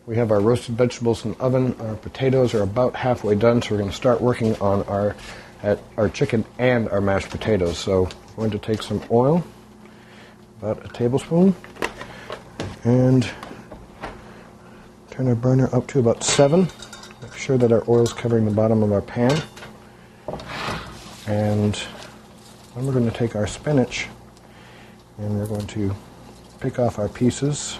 We have our roasted vegetables in the oven. Our potatoes are about halfway done, so we're going to start working on our chicken and our mashed potatoes. So I'm going to take some oil, about a tablespoon, and turn our burner up to about 7. Make sure that our oil is covering the bottom of our pan. And then we're going to take our spinach and we're going to pick off our pieces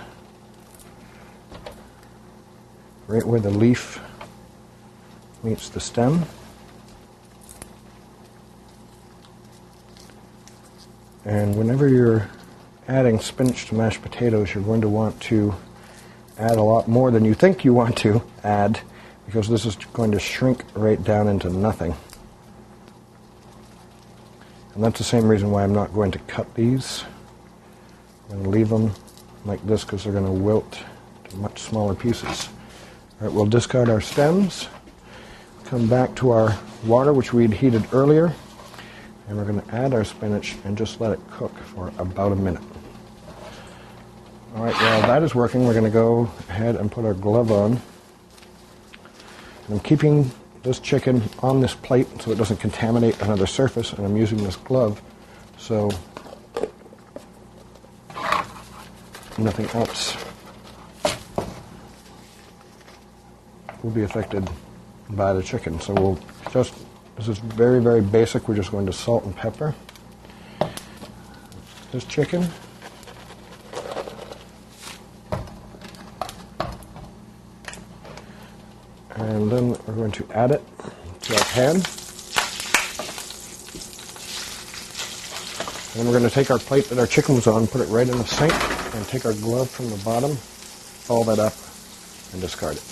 right where the leaf meets the stem. And whenever you're adding spinach to mashed potatoes, you're going to want to add a lot more than you think you want to add, because this is going to shrink right down into nothing. And that's the same reason why I'm not going to cut these. I'm going to leave them like this because they're going to wilt to much smaller pieces. All right, we'll discard our stems, come back to our water, which we'd heated earlier, and we're going to add our spinach and just let it cook for about a minute. All right, while that is working, we're going to go ahead and put our glove on. And I'm keeping this chicken on this plate so it doesn't contaminate another surface, and I'm using this glove so nothing else will be affected by the chicken. So we'll just, this is very, very basic, we're just going to salt and pepper this chicken. And then we're going to add it to our pan. And we're going to take our plate that our chicken was on, put it right in the sink, and take our glove from the bottom, fold that up, and discard it.